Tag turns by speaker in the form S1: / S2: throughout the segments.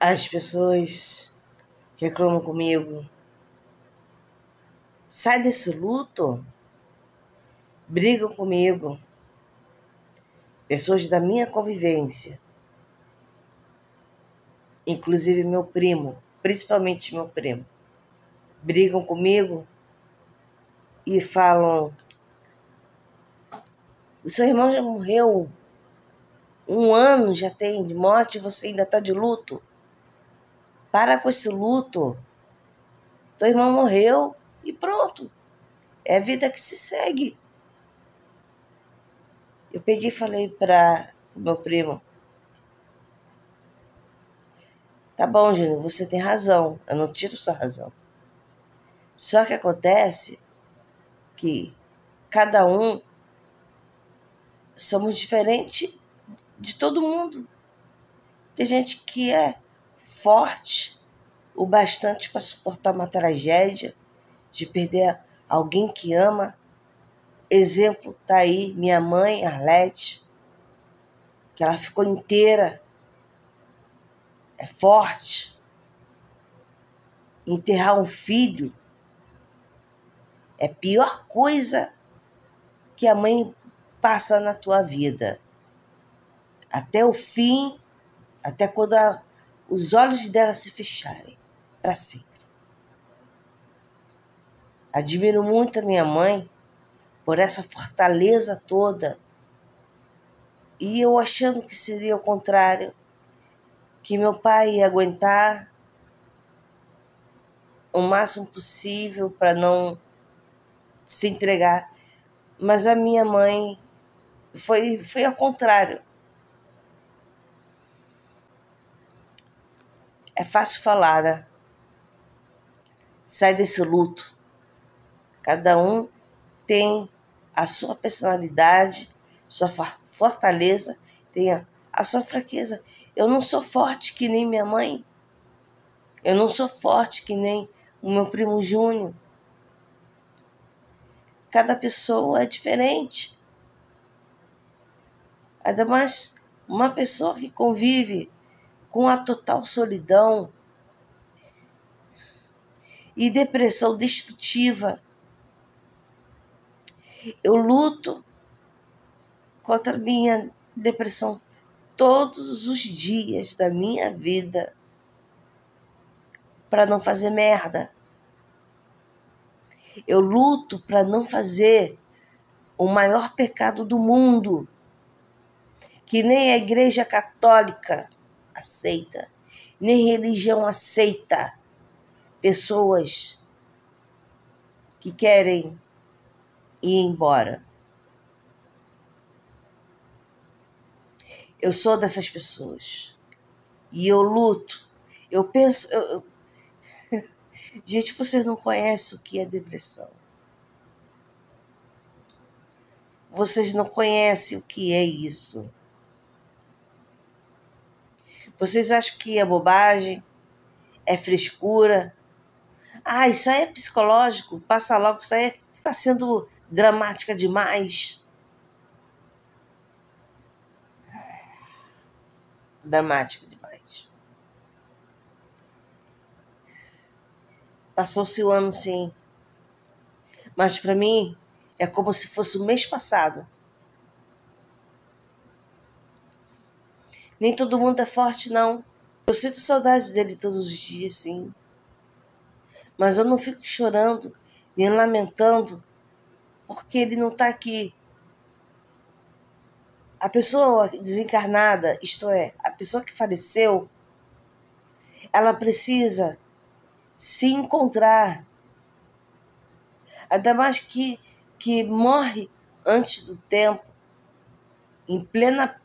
S1: As pessoas reclamam comigo. Sai desse luto. Brigam comigo. Pessoas da minha convivência. Inclusive meu primo. Principalmente meu primo. Brigam comigo e falam: o seu irmão já morreu. 1 ano já tem de morte e você ainda está de luto. Para com esse luto. Teu irmão morreu e pronto. É a vida que se segue. Eu peguei e falei para o meu primo: tá bom, Júnior, você tem razão. Eu não tiro sua razão. Só que acontece que cada um somos diferentes de todo mundo. Tem gente que é forte o bastante para suportar uma tragédia de perder alguém que ama. Exemplo, tá aí minha mãe, Arlete, que ela ficou inteira, é forte. Enterrar um filho é a pior coisa que a mãe passa na tua vida. Até o fim, até quando os olhos dela se fecharem, para sempre. Admiro muito a minha mãe por essa fortaleza toda. E eu achando que seria o contrário, que meu pai ia aguentar o máximo possível para não se entregar. Mas a minha mãe foi ao contrário. É fácil falar, né? Sai desse luto. Cada um tem a sua personalidade, sua fortaleza, tem a sua fraqueza. Eu não sou forte que nem minha mãe. Eu não sou forte que nem o meu primo Júnior. Cada pessoa é diferente. Ainda mais uma pessoa que convive com a total solidão e depressão destrutiva. Eu luto contra a minha depressão todos os dias da minha vida para não fazer merda. Eu luto para não fazer o maior pecado do mundo, que nem a Igreja Católica aceita, nem religião aceita. Pessoas que querem ir embora. Eu sou dessas pessoas. E eu luto. Eu penso... Gente, vocês não conhecem o que é depressão. Vocês não conhecem o que é isso. Vocês acham que é bobagem? É frescura? Ah, isso aí é psicológico. Passa logo, isso aí está sendo dramática demais. Dramática demais. Passou-se o ano, sim. Mas para mim é como se fosse o mês passado. Nem todo mundo é forte, não. Eu sinto saudade dele todos os dias, sim. Mas eu não fico chorando, me lamentando, porque ele não está aqui. A pessoa desencarnada, isto é, a pessoa que faleceu, ela precisa se encontrar. Ainda mais que morre antes do tempo, em plena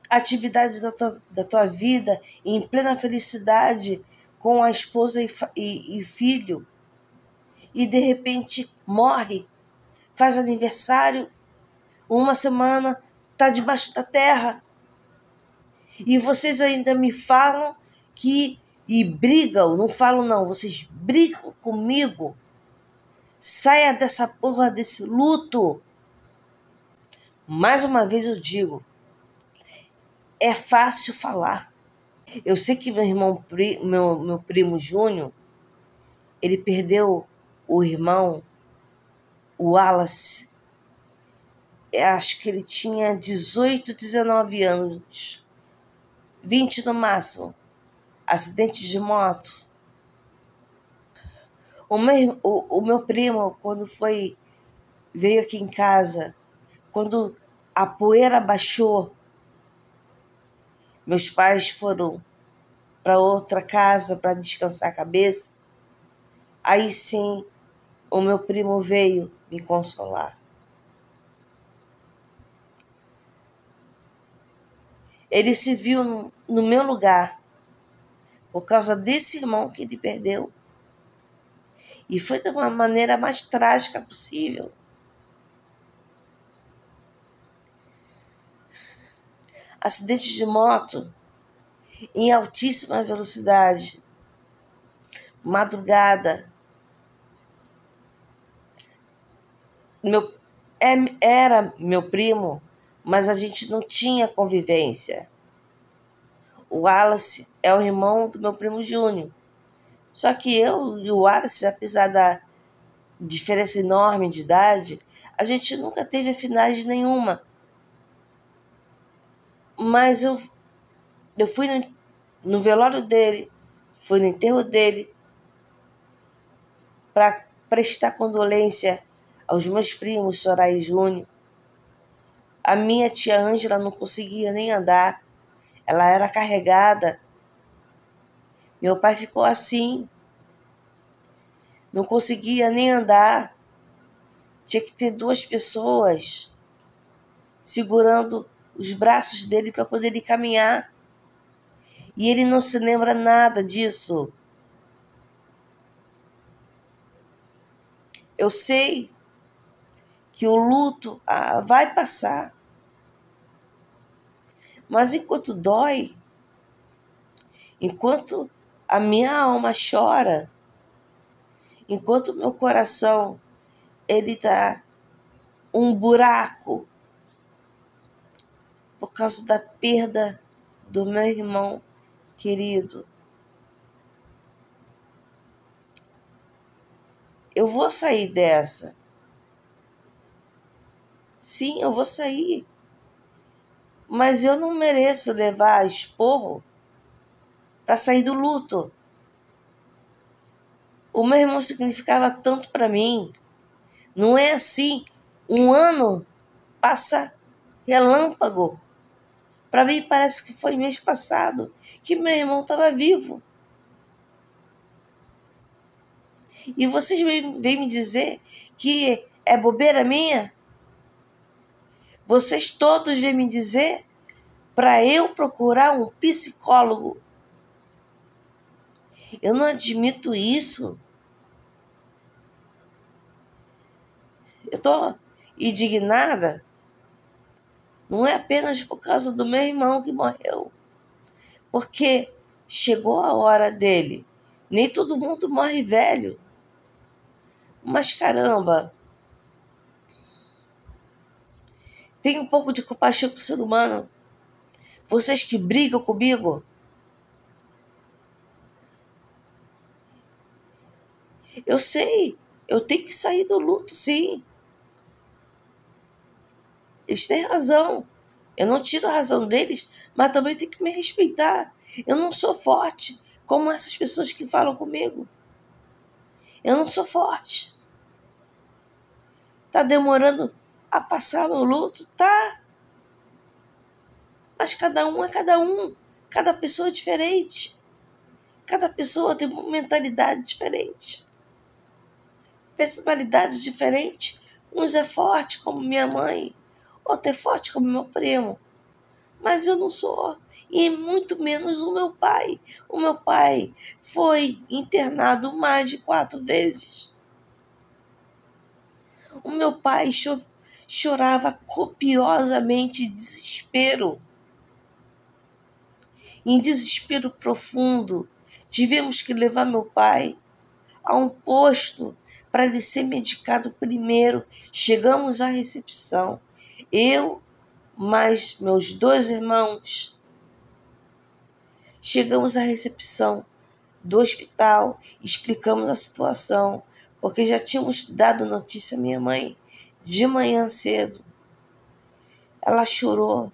S1: atividade da tua vida, em plena felicidade, com a esposa e filho, e de repente morre, faz aniversário, 1 semana, está debaixo da terra. E vocês ainda me falam que... E brigam, não falam não, vocês brigam comigo. Saia dessa porra desse luto. Mais uma vez eu digo, é fácil falar. Eu sei que meu primo Júnior, ele perdeu o irmão, o Wallace. Eu acho que ele tinha 18, 19 anos, 20 no máximo. Acidente de moto. O meu primo, quando veio aqui em casa, quando a poeira baixou, meus pais foram para outra casa para descansar a cabeça. Aí sim, o meu primo veio me consolar. Ele se viu no meu lugar por causa desse irmão que ele perdeu. E foi da maneira mais trágica possível. Acidente de moto em altíssima velocidade, madrugada. Era meu primo, mas a gente não tinha convivência. O Wallace é o irmão do meu primo Júnior. Só que eu e o Wallace, apesar da diferença enorme de idade, a gente nunca teve afinidade nenhuma. Mas eu fui no velório dele, fui no enterro dele, para prestar condolência aos meus primos, Soraya e Júnior. A minha tia Ângela não conseguia nem andar, ela era carregada. Meu pai ficou assim, não conseguia nem andar. Tinha que ter 2 pessoas segurando os braços dele para poder ele caminhar. E ele não se lembra nada disso. Eu sei que o luto vai passar. Mas enquanto dói, enquanto a minha alma chora, enquanto o meu coração ele dá um buraco por causa da perda do meu irmão querido, eu vou sair dessa. Sim, eu vou sair. Mas eu não mereço levar esporro para sair do luto. O meu irmão significava tanto para mim. Não é assim. Um ano passa relâmpago. Para mim parece que foi mês passado que meu irmão estava vivo. E vocês vêm me dizer que é bobeira minha? Vocês todos vêm me dizer para eu procurar um psicólogo. Eu não admito isso. Eu estou indignada. Não é apenas por causa do meu irmão que morreu. Porque chegou a hora dele. Nem todo mundo morre velho. Mas caramba, tem um pouco de compaixão com o ser humano. Vocês que brigam comigo, eu sei, eu tenho que sair do luto, sim. Eles têm razão. Eu não tiro a razão deles, mas também tenho que me respeitar. Eu não sou forte como essas pessoas que falam comigo. Eu não sou forte. Tá demorando a passar meu luto? Tá. Mas cada um é cada um. Cada pessoa é diferente. Cada pessoa tem uma mentalidade diferente. Personalidade diferente. Uns é forte como minha mãe. Outro é forte como meu primo. Mas eu não sou. E muito menos o meu pai. O meu pai foi internado mais de 4 vezes. O meu pai chorava copiosamente de desespero. Em desespero profundo, tivemos que levar meu pai a um posto para ele ser medicado primeiro. Chegamos à recepção. Eu, mais meus 2 irmãos. Chegamos à recepção do hospital, explicamos a situação, porque já tínhamos dado notícia à minha mãe de manhã cedo. Ela chorou.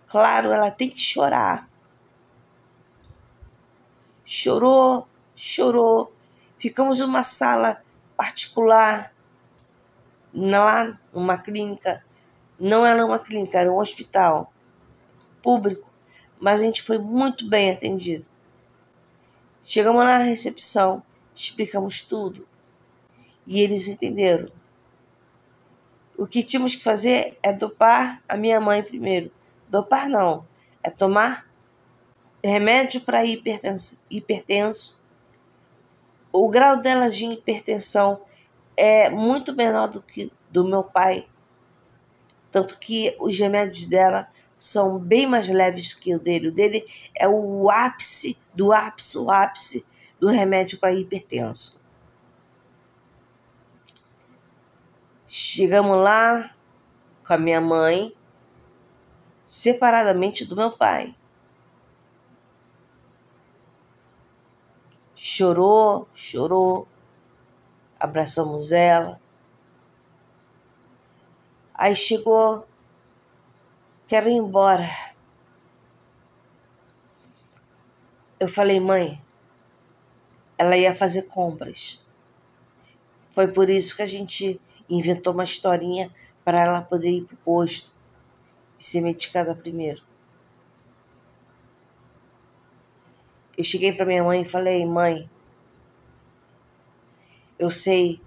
S1: Claro, ela tem que chorar. Chorou, chorou. Ficamos numa sala particular, lá numa clínica. Não era uma clínica, era um hospital público, mas a gente foi muito bem atendido. Chegamos lá na recepção, explicamos tudo e eles entenderam. O que tínhamos que fazer é dopar a minha mãe primeiro. Dopar não, é tomar remédio para hipertenso. O grau dela de hipertensão é muito menor do que do meu pai. Tanto que os remédios dela são bem mais leves do que o dele. O dele é o ápice do ápice do remédio para hipertenso. Chegamos lá com a minha mãe, separadamente do meu pai. Chorou, chorou. Abraçamos ela. Aí chegou, quero ir embora. Eu falei, mãe, ela ia fazer compras. Foi por isso que a gente inventou uma historinha para ela poder ir pro posto e ser medicada primeiro. Eu cheguei para minha mãe e falei, mãe, eu sei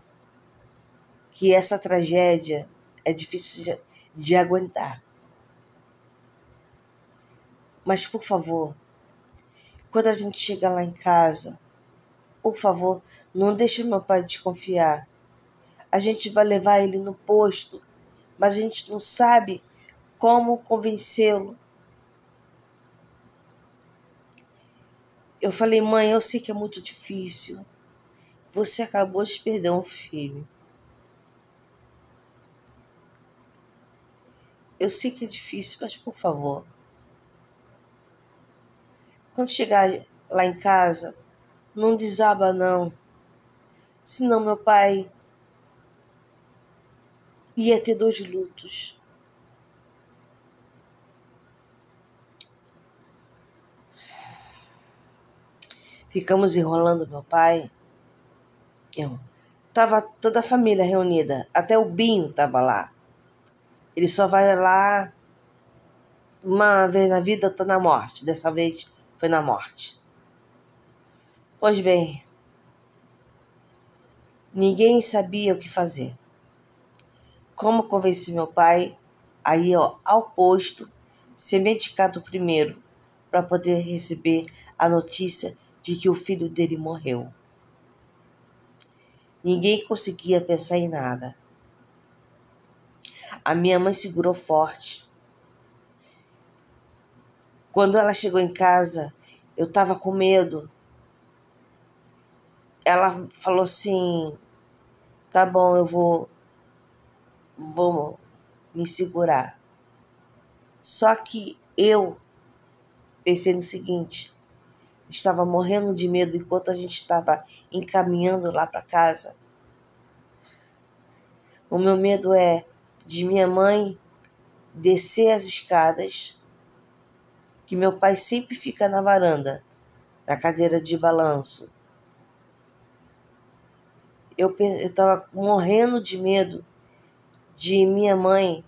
S1: que essa tragédia é difícil de aguentar. Mas, por favor, quando a gente chegar lá em casa, por favor, não deixe meu pai desconfiar. A gente vai levar ele no posto, mas a gente não sabe como convencê-lo. Eu falei, mãe, eu sei que é muito difícil. Você acabou de perder um filho. Eu sei que é difícil, mas por favor. Quando chegar lá em casa, não desaba não. Senão meu pai ia ter 2 lutos. Ficamos enrolando meu pai. Tava toda a família reunida. Até o Binho tava lá. Ele só vai lá uma vez na vida, outra na morte. Dessa vez foi na morte. Pois bem, ninguém sabia o que fazer. Como convenci meu pai a ir ao posto, ser medicado primeiro, para poder receber a notícia de que o filho dele morreu. Ninguém conseguia pensar em nada. A minha mãe segurou forte. Quando ela chegou em casa, eu estava com medo. Ela falou assim, tá bom, eu vou me segurar. Só que eu pensei no seguinte, estava morrendo de medo enquanto a gente estava encaminhando lá para casa. O meu medo é de minha mãe descer as escadas, que meu pai sempre fica na varanda, na cadeira de balanço. Eu estava morrendo de medo de minha mãe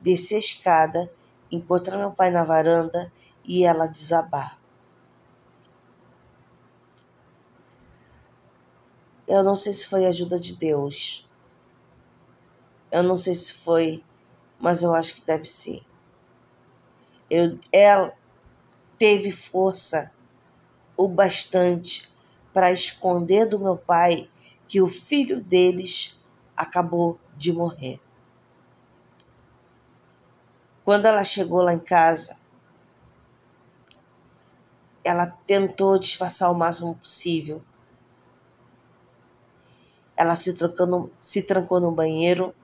S1: descer a escada, encontrar meu pai na varanda e ela desabar. Eu não sei se foi a ajuda de Deus. Eu não sei se foi, mas eu acho que deve ser. Ela teve força o bastante para esconder do meu pai que o filho deles acabou de morrer. Quando ela chegou lá em casa, ela tentou disfarçar o máximo possível. Ela se trancou no banheiro,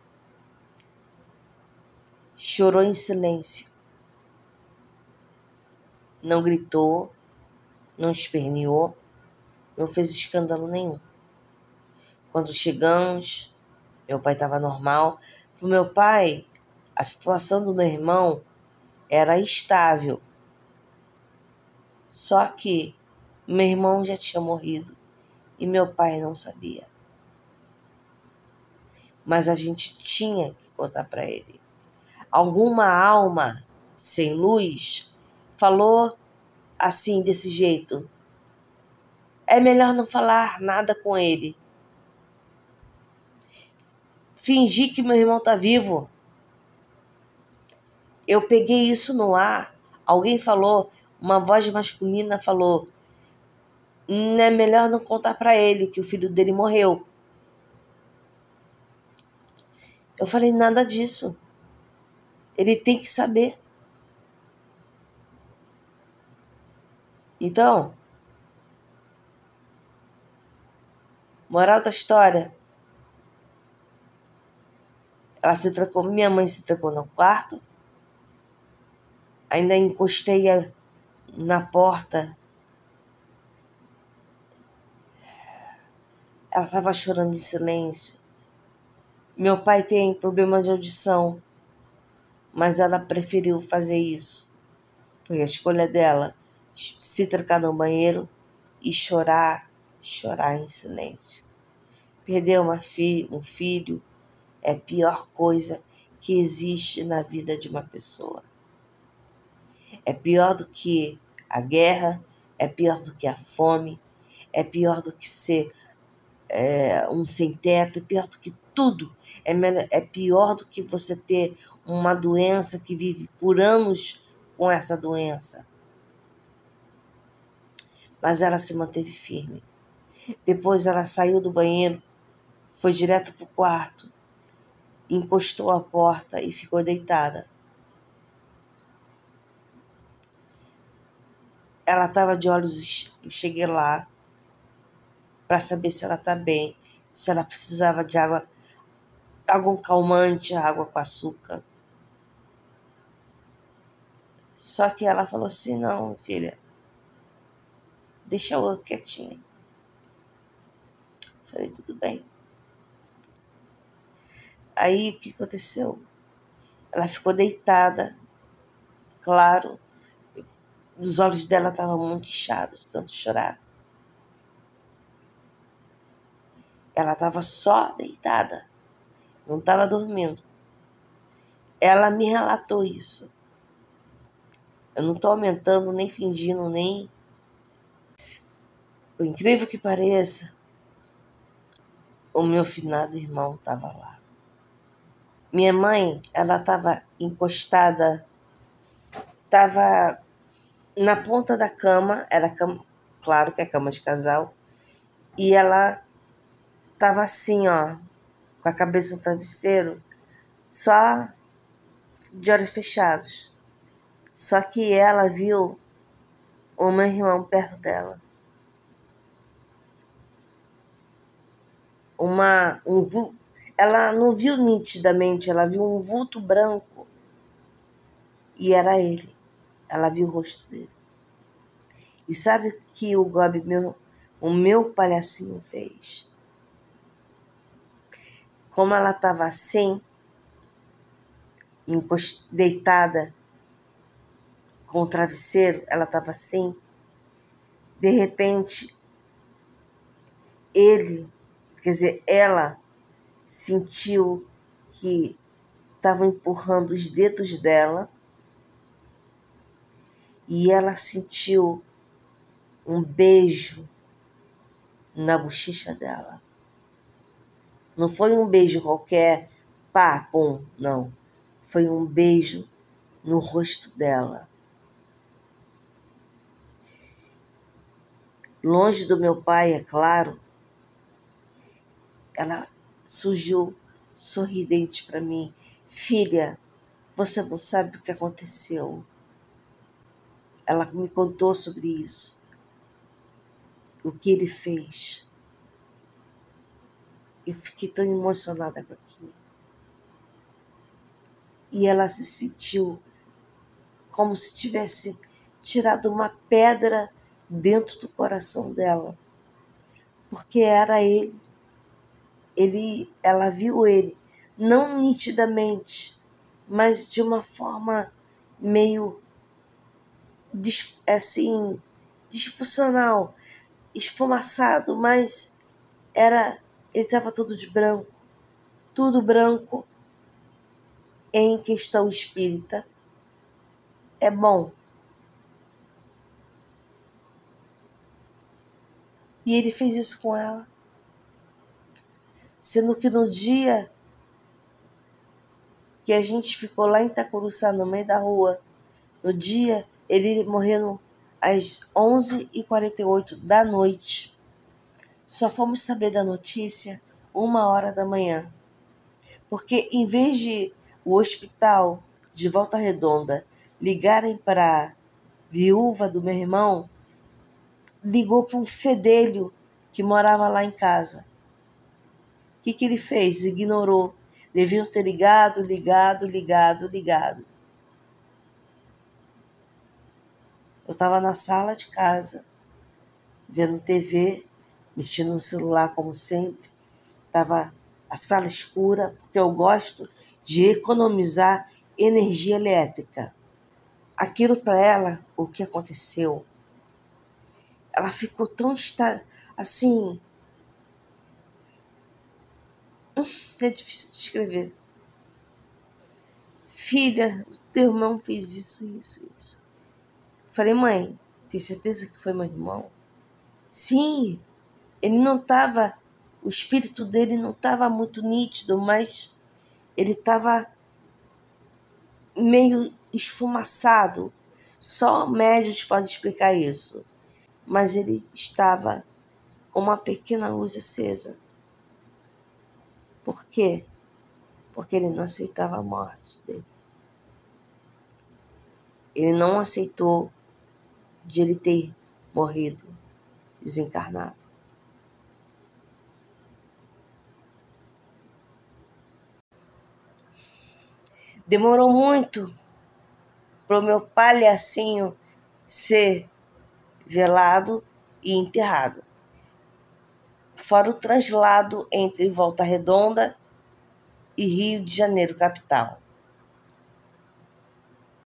S1: chorou em silêncio. Não gritou, não esperneou, não fez escândalo nenhum. Quando chegamos, meu pai estava normal. Para o meu pai, a situação do meu irmão era estável. Só que meu irmão já tinha morrido e meu pai não sabia. Mas a gente tinha que contar para ele. Alguma alma sem luz falou assim, desse jeito: é melhor não falar nada com ele. Fingir que meu irmão está vivo. Eu peguei isso no ar. Alguém falou, uma voz masculina falou: é melhor não contar para ele que o filho dele morreu. Eu falei: nada disso. Ele tem que saber. Então, moral da história, minha mãe se trancou no quarto, ainda encostei na porta. Ela estava chorando em silêncio. Meu pai tem problema de audição, mas ela preferiu fazer isso. Foi a escolha dela, se trancar no banheiro e chorar em silêncio. Perder um filho é a pior coisa que existe na vida de uma pessoa. É pior do que a guerra, é pior do que a fome, é pior do que ser um sem-teto, é pior do que tudo. É pior do que você ter uma doença que vive por anos com essa doença. Mas ela se manteve firme. Depois ela saiu do banheiro, foi direto para o quarto, encostou a porta e ficou deitada. Ela estava de olhos... Eu cheguei lá para saber se ela está bem, se ela precisava de água, algum calmante, água com açúcar. Só que ela falou assim: não, filha, deixa eu quietinha. Falei: tudo bem. Aí o que aconteceu? Ela ficou deitada, claro, os olhos dela estavam muito inchados, de tanto chorar. Ela estava só deitada, não estava dormindo. Ela me relatou isso. Eu não estou aumentando, nem fingindo, nem... Por incrível que pareça, o meu finado irmão estava lá. Minha mãe, ela estava encostada, estava na ponta da cama, era cama, claro que é cama de casal, e ela estava assim, ó, com a cabeça no travesseiro, só de olhos fechados. Só que ela viu o meu irmão perto dela. Ela não viu nitidamente, ela viu um vulto branco. E era ele. Ela viu o rosto dele. E sabe o que o meu palhacinho fez? Como ela estava assim, deitada com o travesseiro, ela estava assim. De repente, ela sentiu que estavam empurrando os dedos dela e ela sentiu um beijo na bochecha dela. Não foi um beijo qualquer, pá, pum, não. Foi um beijo no rosto dela. Longe do meu pai, é claro, ela surgiu sorridente para mim. Filha, você não sabe o que aconteceu. Ela me contou sobre isso. O que ele fez. Eu fiquei tão emocionada com aquilo. E ela se sentiu como se tivesse tirado uma pedra dentro do coração dela, porque era ele. Ela viu ele, não nitidamente, mas de uma forma meio assim, disfuncional, esfumaçado, mas ele estava todo de branco, tudo branco. Em questão espírita é bom. E ele fez isso com ela, sendo que no dia que a gente ficou lá em Itacuruçá, no meio da rua, no dia, ele morreu às 11h48 da noite. Só fomos saber da notícia 1h da manhã. Porque em vez de o hospital de Volta Redonda ligarem para a viúva do meu irmão, ligou para um fedelho que morava lá em casa. O que ele fez? Ignorou. Deviam ter ligado. Eu estava na sala de casa, vendo TV, mexendo no celular como sempre. Estava a sala escura, porque eu gosto de economizar energia elétrica. Aquilo para ela, o que aconteceu, ela ficou tão assim, é difícil de descrever. Filha, o teu irmão fez isso. Falei, mãe, tem certeza que foi meu irmão? Sim, ele não estava, o espírito dele não estava muito nítido, mas ele estava meio esfumaçado. Só médios podem explicar isso. Mas ele estava com uma pequena luz acesa. Por quê? Porque ele não aceitava a morte dele. Ele não aceitou de ele ter morrido, desencarnado. Demorou muito para o meu palhacinho ser velado e enterrado. Fora o traslado entre Volta Redonda e Rio de Janeiro, capital.